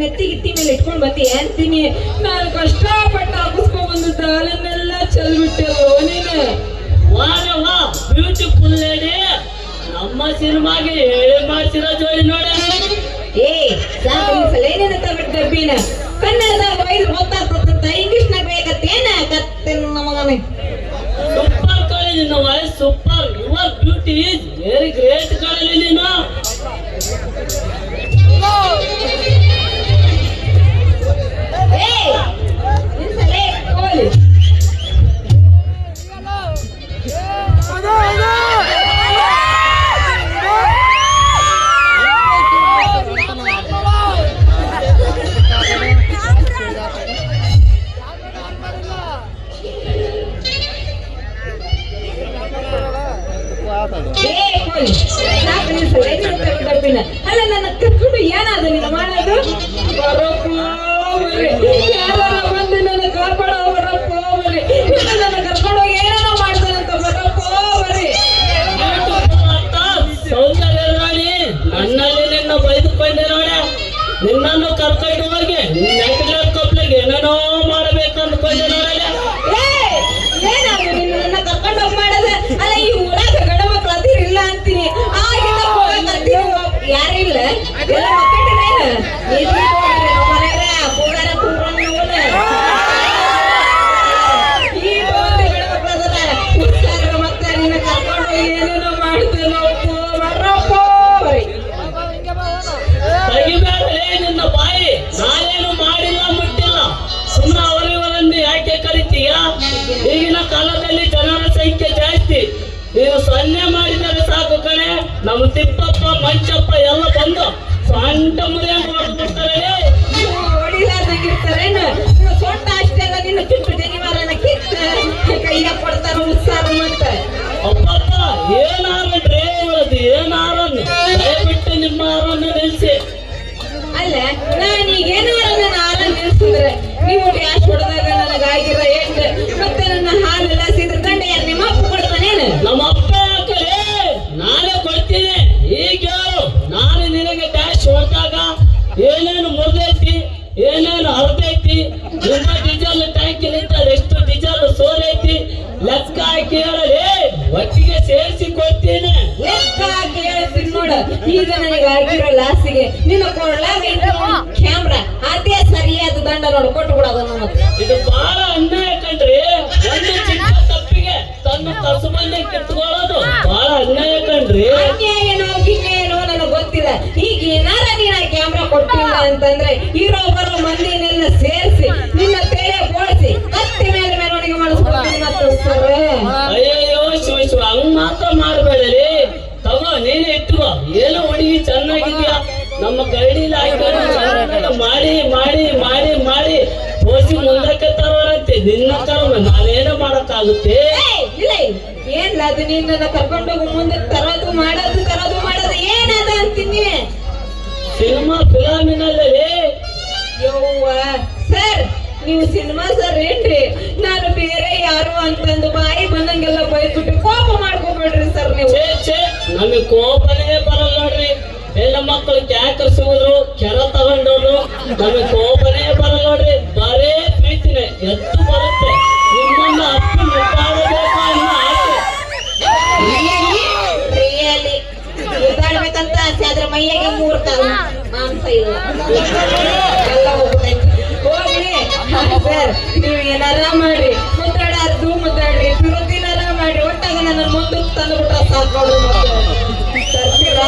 ನೆತ್ತಿಗಿತ್ತಿ ಮೇಲೆ ಇಟ್ಕೊಂಡ್ ಬಂದಿ ಅಂತೀನಿ. ನಾನು ಕಷ್ಟಪಟ್ಟು ಹಾಕಿಸ್ಕೊಂಡ್ ಬಂದಿದ್ದ ಹಾಲನ್ನೆಲ್ಲ ಚೆಲ್ಬಿಟ್ಟೆವು ನೀನು. ವಾ ಬ್ಯೂಟಿಫುಲ್ ಲೇಡಿ, ನಮ್ಮ ಸಿನಿಮಾಗೆ ಹೇಳಿ ಮಾಡ್ಸಿರೋ ಜೋಡಿ ನೋಡ. ಸಾಕು ಏನೇನ ತಗೊಂಡು ಡಬ್ಬಿನ ಕನ್ನಡದಾಗ ವೈದ್ಯ ಗೊತ್ತಾಗ್ತದ, ಇಂಗ್ಲಿಷ್ನಾಗ ಬೇಕತ್ತೇನ ಕತ್ತೇನ ನಮಗನೆ. ಸೂಪರ್ ಕಾಲೇಜ್ ನಿನ್ನ voice super, your beauty is very great college ನೀನು. ಅಲ್ಲ ನನ್ನ ಕರ್ಕೊಂಡು ಏನಾದ ನೀನು ಮಾಡೋದು? ಬಂದು ನನ್ನ ಕಾಪಾಡೋ ಬರಪ್ಪ ಬರ್ರಿ, ನನ್ನ ಕರ್ಕೊಂಡು ಏನೇನೋ ಮಾಡ್ತಾನಂತ ಬರಪ್ಪ ಬರ್ರಿ. ಸೌಂದರ್ಯ ನೋಡಿ ನನ್ನಲ್ಲಿ ನಿನ್ನ ಬೈದುಕೊಂಡೆ ನೋಡ. ನಿನ್ನನ್ನು ಕರ್ಕೊಂಡು ಹೋಗಿ ನೆಕ್ಲೆಸ್ ಕಪ್ಲಿಗೆ ಏನೇನೋ ಮಾಡಬೇಕು ಅಂದ್ಕೊಂಡೆ ನೋಡಲ್ಲ. ಏನಾದ್ರು ನಿನ್ನ ನನ್ನ ಕರ್ಕೊಂಡು ಹೋಗಿ ಮಾಡೋದ? ಅಲ್ಲ ಈ ಊರಾಗ ಗಂಡ ಮಕ್ಳು ಅದಿರಿಲ್ಲ ಅಂತೀನಿ, ಆಗಿನ ಯಾರಿಲ್ಲ ಎಲ್ಲ ಮಕ್ಕಳೇನ ಕಾಲದಲ್ಲಿ ಜನರ ಸಂಖ್ಯೆ ಜಾಸ್ತಿ. ನೀನು ಸೊನ್ನೆ ಮಾಡಿದರೆ ಸಾಕು ಕಣೆ, ನಮ್ಮ ತಿಪ್ಪಪ್ಪ ಮಂಚಪ್ಪ ಎಲ್ಲ ಬಂದು ಸೊಂಟ ಮುರಿಯ ಮಾಡ್ಬಿಡ್ತಾರೆ. ಹೊಡಿಲಾರ್ದಂಗಿರ್ತಾರೇನು? ಸೊಟ್ಟ ಅಷ್ಟೇ ಅಲ್ಲ, ನಿನ್ನ ಕಿತ್ತು ಜನಿವಾರನ ಕಿತ್ತ ಕೈಯ ಕೊಡ್ತಾರ ಉತ್ಸಾಹ ಮತ್ತ. ಅಪ್ಪಪ್ಪ ಏನಾರನ್ರಿ ಹೇಳೋದು, ಏನಾರನ್ನು ದಯವಿಟ್ಟು ನಿಮ್ಮ ಆರನ್ನು ನಿಲ್ಲಿಸಿ. ಅಲ್ಲ, ನಾನೀಗ ಏನಾರ ನನ್ನ ಆರ ನಿಲ್ಸಿದ್ರೆ ನೀವು ಡ್ಯಾಶ್ ಹೊಡೆದಾಗ ನನಗಾಗಿರೋ ಏಟ್ ಮತ್ತೆ ನನ್ನ ಹಾಲೆಲ್ಲ ಸಿದ್ರ ದಂಡ ಯಾರು ನಿಮ್ಮ ಅಪ್ಪ ಕೊಡ್ತಾನೇನು? ನಮ್ಮ ಅಪ್ಪ ಹಾಕಲೇ ನಾನೇ ಕೊಡ್ತೀನಿ. ಈಗ ಯಾರು ನಾನು ನಿನಗೆ ಡ್ಯಾಶ್ ಹೊಡೆದಾಗ ಏನೇನು ಮುರಿದೈತಿ, ಏನೇನು ಹರಿದೈತಿ, ನಿಮ್ಮ ಡೀಸೆಲ್ ಟ್ಯಾಂಕಿನಿಂದ ಎಷ್ಟು ಡೀಸೆಲ್ ಸೋಲೈತಿ ಲೆಕ್ಕ ಹಾಕಿ ಹೇಳಲಿ, ಒಟ್ಟಿಗೆ ಸೇರಿಸಿ ಕೊಡ್ತೀನಿ. ಲೆಕ್ಕ ಹಾಕಿ ಹೇಳ್ತೀನಿ ನೋಡು. ಈಗ ನನಗೆ ಆಗಿರೋ ಲಾಸಿಗೆ ನಿನ್ನ ಕೊಡ್ಲಾಗ ಕ್ಯಾಮ್ರಾ ಅದೇ ಸರಿಯಾದ ದಂಡ ನೋಡು ಕೊಟ್ಟು ಬಿಡೋದು ನಮಗೆ. ಇದು ಬಹಳ ಅನ್ಯಾಯ ಕಣ್ರಿ. ಒಂದು ಚಿಕ್ಕ ತಪ್ಪಿಗೆ ತನ್ನ ಕಸುಬನ್ನೇ ಕಿತ್ಕೊಳ್ಳೋದು ಬಹಳ ಅನ್ಯಾಯ ಕಣ್ರಿ. ಅನ್ಯಾಯನೋ ಗಿನ್ಯಾಯನೋ ನನಗೆ ಗೊತ್ತಿಲ್ಲ. ಈಗ ಏನಾರ ನೀನ ಕ್ಯಾಮ್ರಾ ಕೊಟ್ಟಿಲ್ಲ ಅಂತಂದ್ರೆ ಇರೋ ಬರೋ ಮಂದಿನೆಲ್ಲ ಸೇರಿಸಿ ನಿನ್ನ ತಲೆ ಬೋಳಿಸಿ ಮತ್ತೆ ಮೇಲೆ ಮೆರವಣಿಗೆ ಮಾಡಿಸ್ಕೊಡ್ತೀನಿ ಮತ್ತೆ ಸರ್. ಅಯ್ಯಯ್ಯೋ ಶಿವ ಶಿವ, ಹಂಗ್ ಮಾತ್ರ ಮಾಡಬೇಡಲಿ. ತಗೋ ನೀನೇ ಇಟ್ಕೋ. ಏನೋ ಹುಡುಗಿ ಚೆನ್ನಾಗಿದ್ಯಾ, ನಮ್ಮ ಗೈಡಿಲಿ ಹಾಕೊಂಡು ಮಾಡಿ ಮಾಡಿ ಮಾಡಿ ಮಾಡಿ ತೋರಿಸಿ ಮುಂದಕ್ಕೆ ತರೋರಂತೆ. ನಿನ್ನ ಕರ್ಮ ನಾನೇನು ಮಾಡಕ್ಕಾಗುತ್ತೆ? ಇಲ್ಲ ಏನ್ಲ ಅದು ನಿನ್ನ ಕರ್ಕೊಂಡೋಗಿ ಮುಂದೆ ತರೋದು ಮಾಡೋದು ಏನದ ಅಂತೀನಿ. ಸಿನಿಮಾ ಫಿಲಾಮಿನಲ್ಲಿ ಯವ್ವ ಸರ್, ನೀವು ಸಿನಿಮಾ ಸರ್ ಏನ್ರಿ? ನಾನು ಬೇರೆ ಯಾರು ಅಂತಂದು ಬಾಯಿ ಬಂದಂಗೆಲ್ಲ ಬೈದ್ಬಿಟ್ಟು ಕೋಪ ಮಾಡ್ಕೋಬೇಡ್ರಿ ಸರ್ ನೀವು. ಛೇ ನಮಗೆ ಕೋಪನೇ ಬರಲ್ಲ ನೋಡ್ರಿ. ಎಲ್ಲ ಮಕ್ಕಳು ಕ್ಯಾಕರ್ಸುವುದು ಕೆರ ತಗೊಂಡವ್ರು, ನಮಗೆ ಕೋಪನೇ ಬರಲ್ಲ ನೋಡ್ರಿ. ಬರೇ ಪ್ರೀತಿನೇ ಎತ್ತು ಬರುತ್ತೆ. ನಿಮ್ಮನ್ನ ಅಪ್ಪು ಮುಟ್ಟಾಡಬೇಕು ಅನ್ನೋ ಆಸೆ. ರಿಯಲಿ ಮುದ್ದಾಡ್ಬೇಕಂತ ಆಸೆ, ಆದ್ರೆ ಮೈಯಾಗೆ 3 ಕಾಲು ಮಾಂಸ ಇಲ್ಲ, ಎಲ್ಲ ಹೋಗ್ಬಿಟ್ಟೈತಿ. ಹೋಗ್ಲಿ ಸರ್, ನೀವು ಏನಾರ ಮಾಡ್ರಿ, ಮುದ್ದಾಡ್ರಿ, ಪ್ರತಿನಾರ ಮಾಡ್ರಿ, ಒಟ್ಟಾಗ ನನ್ನ ಮುಂದಕ್ಕೆ ತಂದ್ಬಿಟ್ಟ ಸಾಕು ನೋಡ್ರಿ. ಮತ್ತೆ ತರ್ತೀರಾ?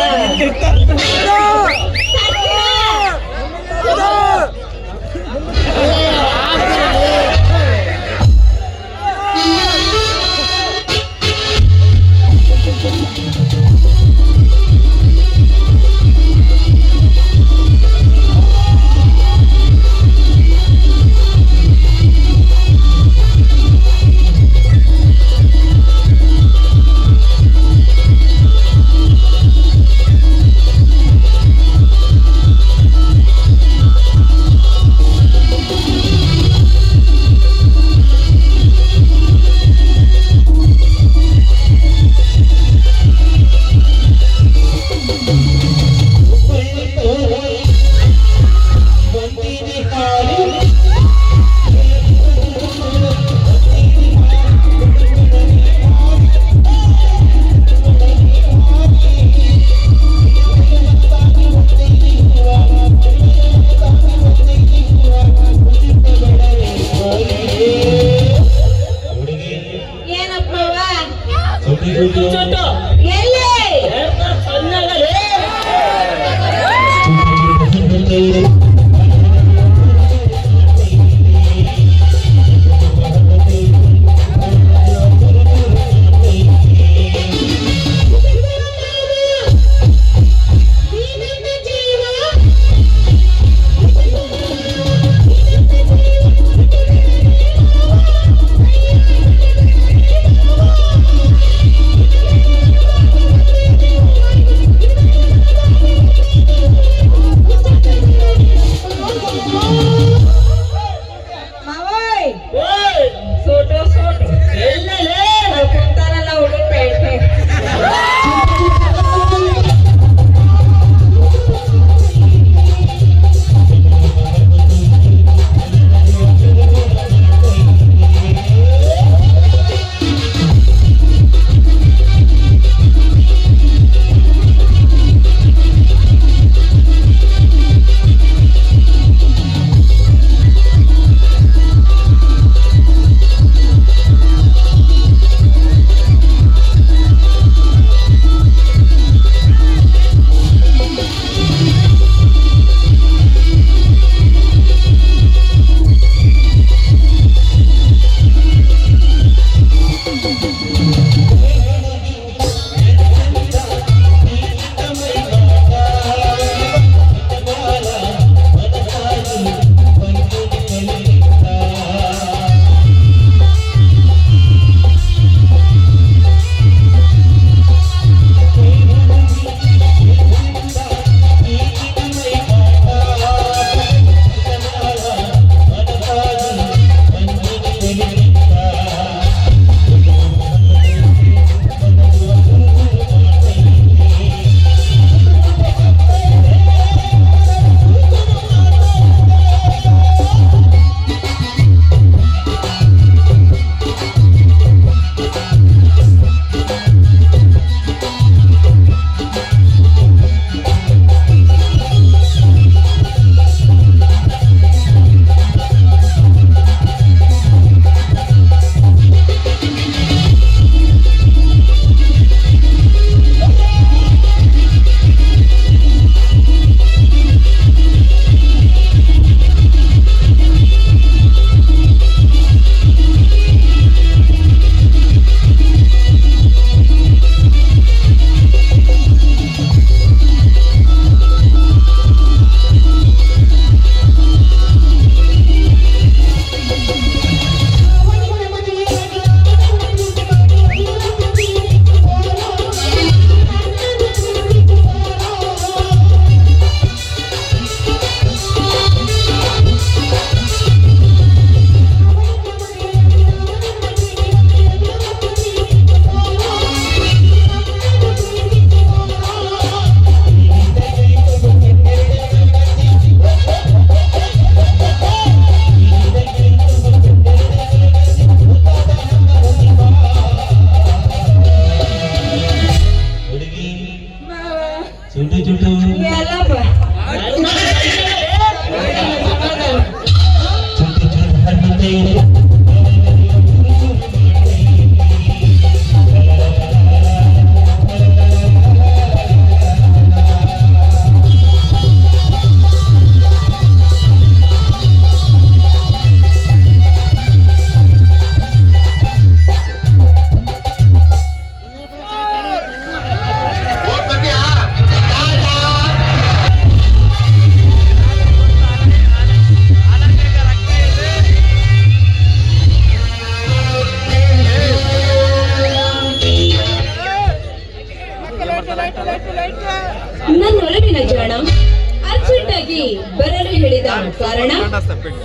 ಬರಲು ಹೇಳಿದ ಕಾರಣ?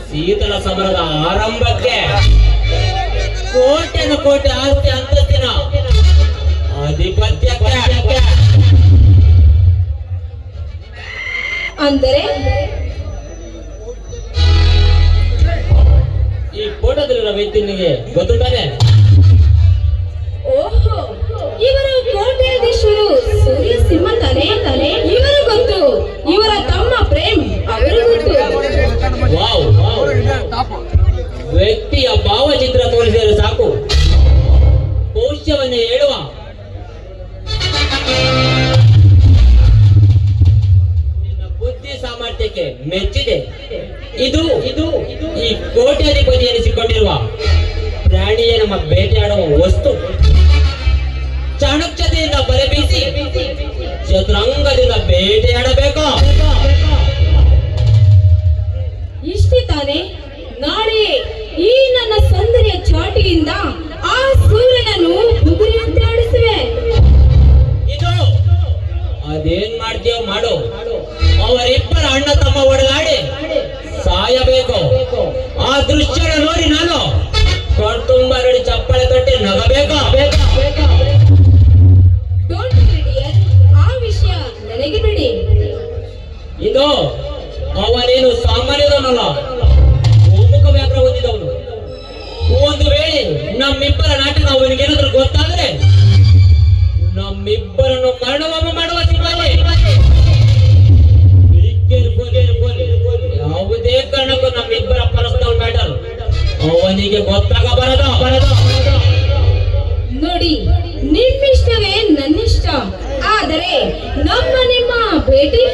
ಶೀತಲ ಸಮರದ ಆರಂಭಕ್ಕೆ ಕೋಟೆ ಆಸ್ತಿ ಅಂತಸ್ತಿನ ಆಧಿಪತ್ಯಕ್ಕೆ. ಅಂದರೆ ಈ ಫೋಟೋದಲ್ಲಿರೋ ವ್ಯಕ್ತಿ ನಿಮಗೆ ಗೊತ್ತು ತಾನೆ? ಓಹೋ, ಇವರು ಕೋಟ್ಯಾಧೀಶರು ಸೂರ್ಯ ಸಿಂಹ ತಾನೆ. ಇವರು ಗೊತ್ತು. ಇವರ ತಮ್ಮ ಪ್ರೇಮ್ ಅವರು ಗೊತ್ತು. ವಾವ್ ವ್ಯಕ್ತಿಯ ಭಾವಚಿತ್ರ ತೋರಿಸಿದರೆ ಸಾಕು, ಭವಿಷ್ಯವನ್ನು ಹೇಳುವ ನಿನ್ನ ಬುದ್ಧಿ ಸಾಮರ್ಥ್ಯಕ್ಕೆ ಮೆಚ್ಚಿದೆ. ಇದು ಈ ಕೋಟ್ಯಾಧಿಪತಿ ಎನಿಸಿಕೊಂಡಿರುವ ಪ್ರಾಣಿಯೇ ನಮ್ಮ ಬೇಟೆಯಾಡುವ ವಸ್ತು. ಚಾಣಕ್ಷತೆಯಿಂದ ಬಲೆ ಬೀಸಿ ಚತುರಂಗದಿಂದ ಬೇಟೆಯಾಡಬೇಕು. ಇಷ್ಟೇ ತಾನೆ? ನಾಳೆ ಈ ನನ್ನ ಸೌಂದರ್ಯ ಚಾಟಿಯಿಂದ ಆ ಸೂರ್ಯನನ್ನು ಬುಗುರಿಯಂತೆ ಆಡಿಸುವೆ. ಇದು ಅದೇನ್ ಮಾಡ್ತೀಯೋ ಮಾಡು. ಅವರಿಬ್ಬರ ಅಣ್ಣ ತಮ್ಮ ಹೊಡೆದಾಡಿ ಸಾಯಬೇಕು. ಆ ದೃಶ್ಯ ನೋಡಿ ನಾನು ಕಣ್ತುಂಬ ನೋಡಿ ಚಪ್ಪಳೆ ತಟ್ಟಿ ನಗಬೇಕು. ಡೋಂಟ್ ವರಿ ಡಿಯರ್, ಆ ವಿಷಯ ನನಗೆ ಬಿಡಿ. ಇದು ಅವನೇನು ಸಾಮಾನ್ಯದವನಲ್ಲ, ಗೋಮುಖ ವ್ಯಾಘ್ರ ಹೊಂದಿದವನು. ಒಂದು ವೇಳೆ ನಮ್ಮಿಬ್ಬರ ನಾಟಕ ಅವನಿಗೇನಾದ್ರೂ ಗೊತ್ತಾದ್ರೆ ನಮ್ಮಿಬ್ಬರನ್ನು ಮರಣವಮ್ಮ ಮಾಡುವ ಸಿಬ್ಬಂದಿ. ಯಾವುದೇ ಕಾರಣಕ್ಕೂ ನಮ್ಮಿಬ್ಬರ ಪರಸ್ಪರ ಮ್ಯಾಟರ್ ಅವನಿಗೆ ಗೊತ್ತಾಗಬಾರದು. ನೋಡಿ, ನಿಮ್ಮಿಷ್ಟವೇ ನನ್ನಿಷ್ಟ. ಆದರೆ ನಿಮ್ಮ ಭೇಟಿ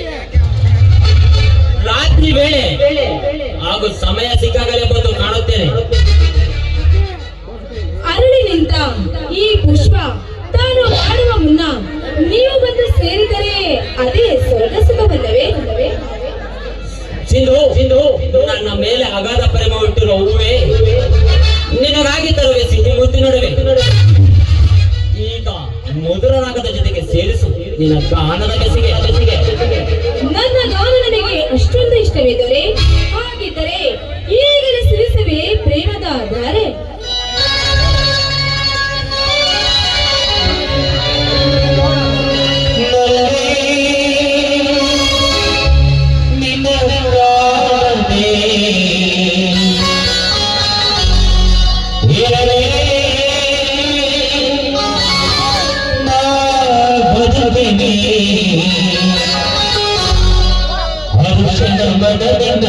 ರಾತ್ರಿ ವೇಳೆ ಹಾಗೂ ಸಮಯ ಸಿಕ್ಕಾಗಲೇ ಬಂದು ಕಾಣುತ್ತೇನೆ. ಅರಳಿ ನಿಂತ ಈ ಪುಷ್ಪ ತಾನು ಮಾಡುವ ಮುನ್ನ ನೀವು ಬಂದು ಸೇರಿದರೆ ಅದೇ ಸ್ವರ್ಗ ಸುಖವಲ್ಲವೇ? ಸಿಂಧು, ನನ್ನ ಮೇಲೆ ಅಗಾಧ ಪ್ರೇಮ ಹುಟ್ಟಿರುವ ಹೂವೇ, ನಿನಗಾಗಿ ತರುವೆ ಸಿಹಿ ಮುತ್ತಿನೊಡವೆ. ಈಗ ಮಧುರರಾಗದ ಜೊತೆಗೆ ಸೇರಿಸು ನಿನ್ನ ಗಾನದ ಬೆಸಿಗೆ. ನನ್ನ ಗಾನ ನನಗೆ ಅಷ್ಟೊಂದು ಇಷ್ಟವಿದ್ದರೆ ಹಾಗಿದ್ದರೆ ಈಗಲೇ ಸಿರಿಸುವೆ ಪ್ರೇಮದ ಧಾರೆ. ಹರುಷದ ಮದದಿಂದ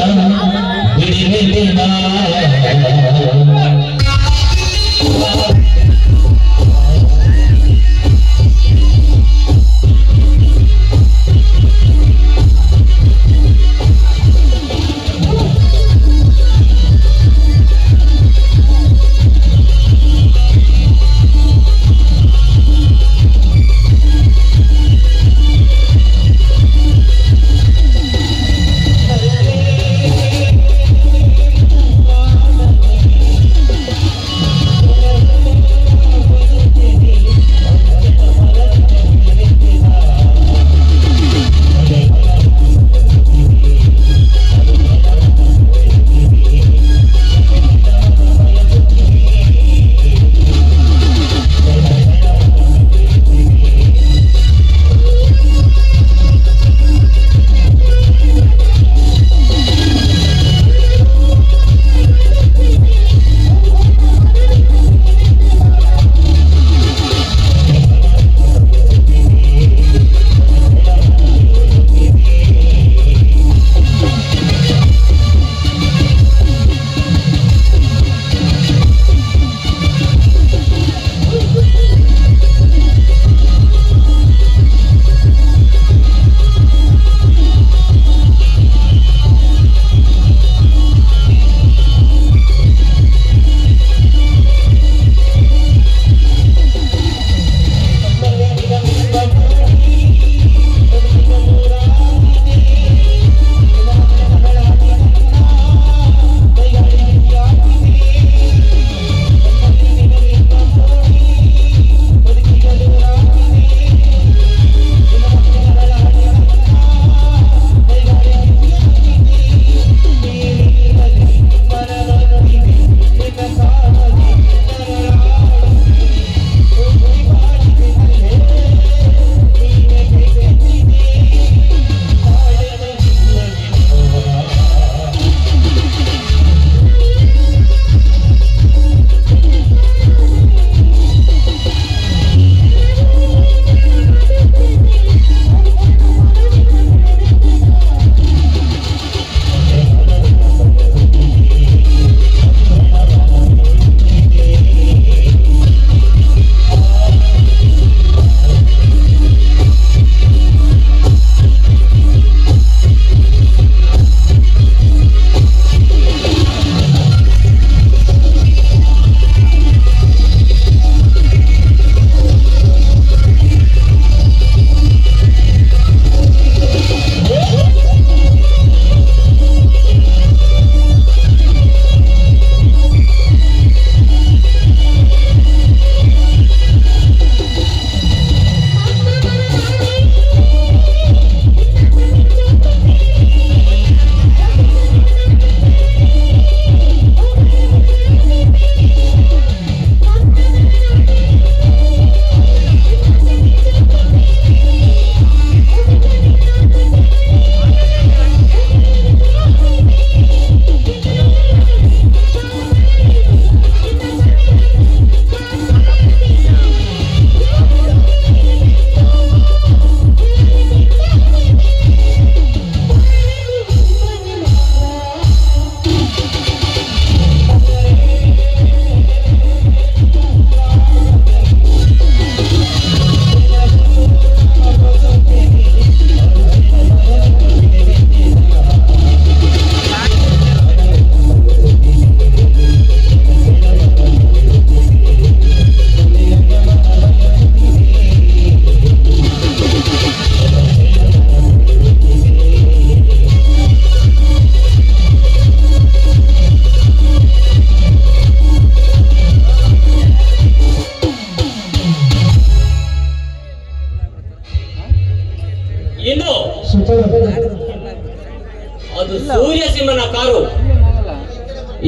ಅದು ಸೂರ್ಯ ಸಿಂಹನ ಕಾರು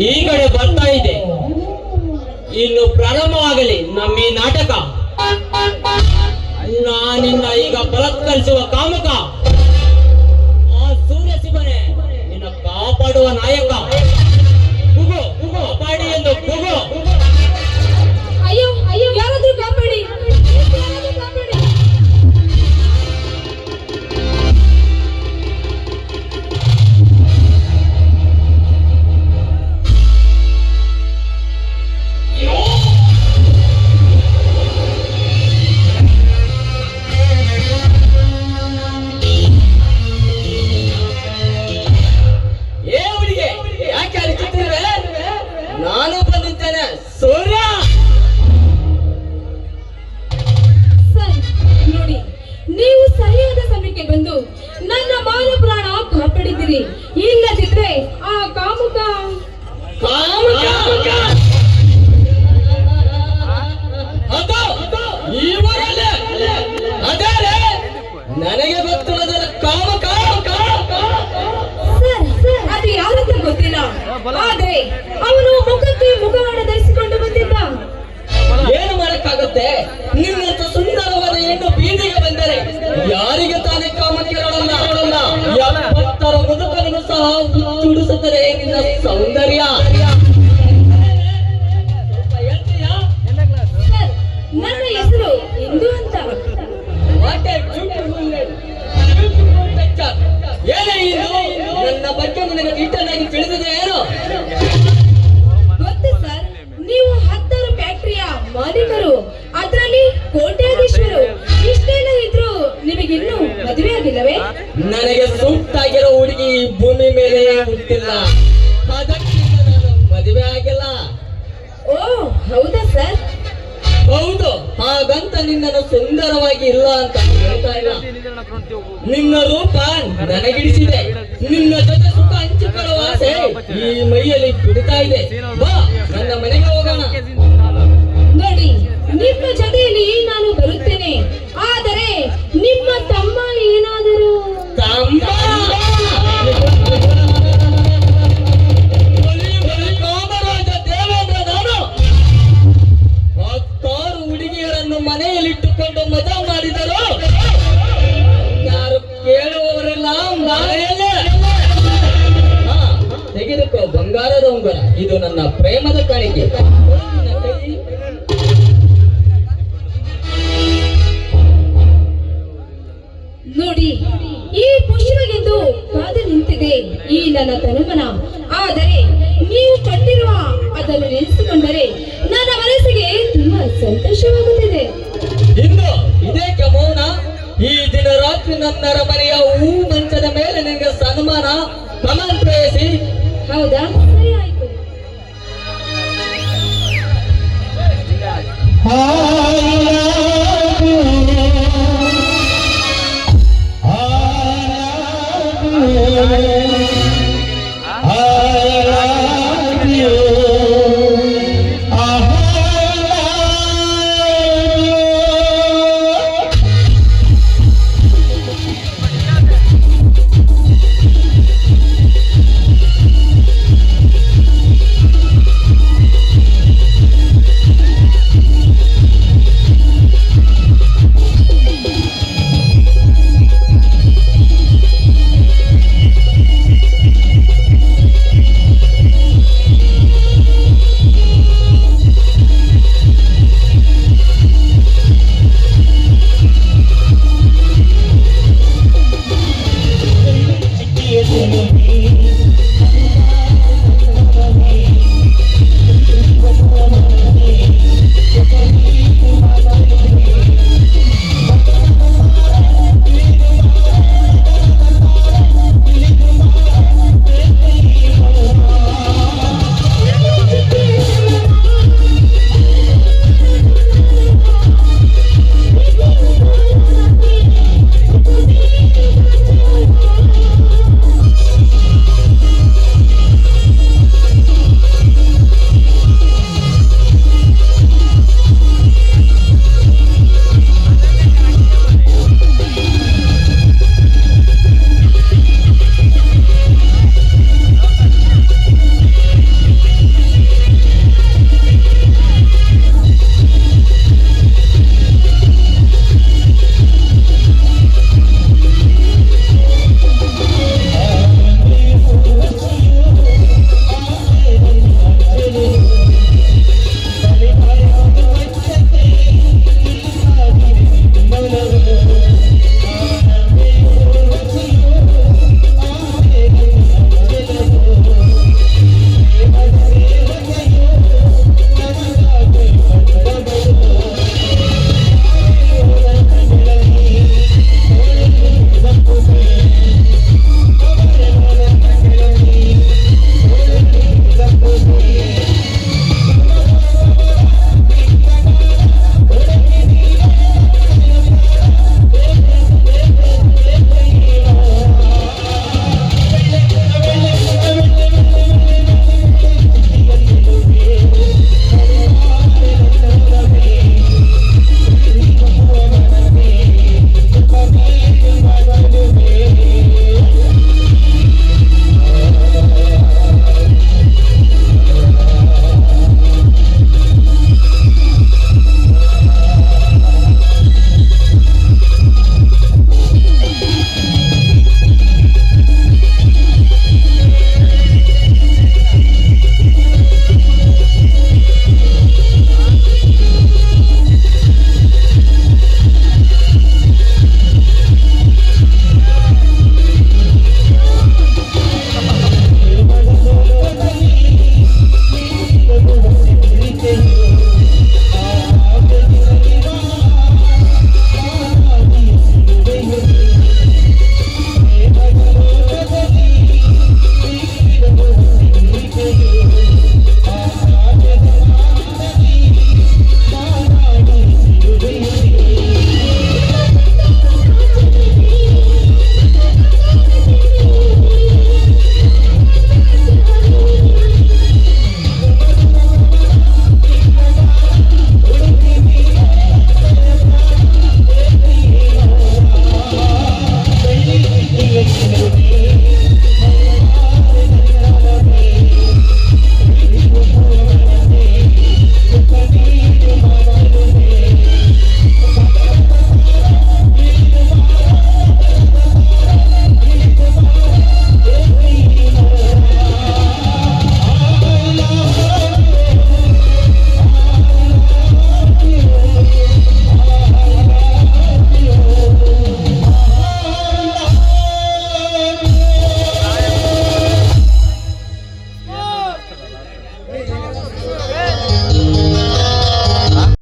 ಈ ಕಡೆ ಬರ್ತಾ ಇದೆ. ಇನ್ನು ಪ್ರಾರಂಭವಾಗಲಿ ನಮ್ಮ ಈ ನಾಟಕ. ನಾನಿನ್ನ ಈಗ ಬಲತ್ಕರಿಸುವ ಕಾಮುಕ ಆ ಸೂರ್ಯ ಸಿಂಹನೇ ನಿನ್ನ ಕಾಪಾಡುವ ನಾಯಕ. ಕೂಗು, ಕಾಪಾಡಿ ಎಂದು ಕೂಗು. ಅಯ್ಯೋ ಅಯ್ಯೋ, ಯಾರಾದ್ರೂ ಕಾಪಾಡಿ, ಯಾರಾದ್ರೂ ಕಾಪಾಡಿ. ಏ ಹುಡುಗಿ, ಯಾಕೆ ಅರಿಚಿಟ್ಟಿರುವೆ? ನಾನು ಬಂದಿದ್ದೇನೆ ಸೂರ್ಯ. ಸರ್ ನೋಡಿ, ನೀವು ಸರಿಯಾದ ಸಮಯಕ್ಕೆ ಬಂದು ನನ್ನ ಮಾನ ಪ್ರಾಣ ಕಾಪಾಡಿದ್ದೀರಿ. ಇಲ್ಲದಿದ್ರೆ ಆ ಕಾಮುಕ ಅದು ಈ ಊರಲ್ಲೇ ಅದೇ ನನಗೆ ಗೊತ್ತಿಲ್ಲದ ಕಾಮಕ. ಸರ್ ಅದು ಯಾರಂತ ಗೊತ್ತಿಲ್ಲ, ಆದ್ರೆ ಅವನು ಮುಖಕ್ಕೆ ಮುಖವಾಡ ಧರಿಸಿಕೊಂಡು ಬಂದಿದ್ದ. ಏನು ಮಾಡಕ್ಕಾಗುತ್ತೆ? ನಿನ್ನಂತ ಸುಂದರವಾದ ಹೆಣ್ಣು ಬೀದಿಗೆ ಬಂದರೆ ಯಾರಿಗೆ ತಾನೇ ಕಾಮಕ್ಕಿರೋಳಲ್ಲ. 70ರ ಮುದುಕನಿಗೂ ಸಹ ಹುಚ್ಚುಡಿಸುತ್ತದೆ ನಿನ್ನ ಸೌಂದರ್ಯ. ಸರ್ ನನ್ನ ಹೆಸರು ಇಂದು ಅಂತ. What a beautiful name. Beautiful picture. ಏನೇ ಇದು? ನನ್ನ ಬಗ್ಗೆ ನಿನಗೆ ಡೀಟೇಲ್ ತಿಳಿದಿದೆ ಏನು? ಗೊತ್ತು ಸರ್, ನೀವು 10 ಫ್ಯಾಕ್ಟರಿಯ ಮಾಲೀಕರು, ಅದರಲ್ಲಿ ಕೋಟ್ಯಾಧೀಶರು. ಇಷ್ಟೆಲ್ಲ ಇದ್ರು ನಿಮಗಿನ್ನೂ ಮದುವೆ ಆಗಿಲ್ಲವೇ? ನನಗೆ ಸೂಕ್ತ ಆಗಿರೋ ಹುಡುಗಿ ಈ ಭೂಮಿ ಮೇಲೆ ಹುಟ್ಟಿಲ್ಲ, ಅದಕ್ಕೆ ನಾನು ಮದುವೆ ಆಗಿಲ್ಲ. ಓ ಹೌದಾ ಸರ್? ಹೌದು, ಹಾಗಂತ ನಿನ್ನನ್ನು ಸುಂದರವಾಗಿ ಇಲ್ಲ ಅಂತ ಹೇಳ್ತಾ ಇಲ್ಲ. ನಿನ್ನ ರೂಪ ನನಗಿಡಿಸಿದೆ. ನಿನ್ನ ಜೊತೆ ಸುಖ ಹಂಚಿಕೊಳ್ಳುವ ಆಸೆ ಈ ಮೈಯಲ್ಲಿ ಬಿಡ್ತಾ ಇದೆ. ಬಾ, ನನ್ನ ಮನೆಗೆ ಹೋಗೋಣ. ನೋಡಿ, ನಿಮ್ಮ ಜೊತೆಯಲ್ಲಿ ನಾನು ಬರುತ್ತೇನೆ, ಆದರೆ ನಿಮ್ಮ ತಮ್ಮ ಏನಾದರೂ ತಮ್ಮ ಕಾಮರಾಜ ದೇವೇಂದ್ರ ನಾನು 10 ಹುಡುಗಿಯರನ್ನು ಮನೆಯಲ್ಲಿಟ್ಟುಕೊಂಡು ಮಜಾ ಮಾಡಿದರು. ಯಾರು ಕೇಳುವವರೆಲ್ಲ ಮನೆಯಲ್ಲೇ. ತೆಗೆದುಕೋ ಬಂಗಾರದ ಉಂಗುರ, ಇದು ನನ್ನ ಪ್ರೇಮದ ಕಾಣಿಕೆ. ನಿನ್ನ ಕೈ. ನೋಡಿ, ಈ ಪುಷ್ಪಗೆಂದು ಕಾದು ನಿಂತಿದೆ ಈ ನನ್ನ ತನುಮನ. ಆದರೆ ನೀವು ಕಂಡಿರುವ ಅದನ್ನು ನೆನೆಸಿಕೊಂಡರೆ ನನ್ನ ಮನಸ್ಸಿಗೆ ತುಂಬಾ ಸಂತೋಷವಾಗುತ್ತಿದೆ. ಇಂದು ಇದೇಕೆ ಮೌನ? ಈ ದಿನ ರಾತ್ರಿ ನನ್ನ ಮನೆಯ ಹೂ ಮಂಚದ ಮೇಲೆ ನಿನಗೆ ಸನ್ಮಾನ. ಕಮಂತ್ರೆ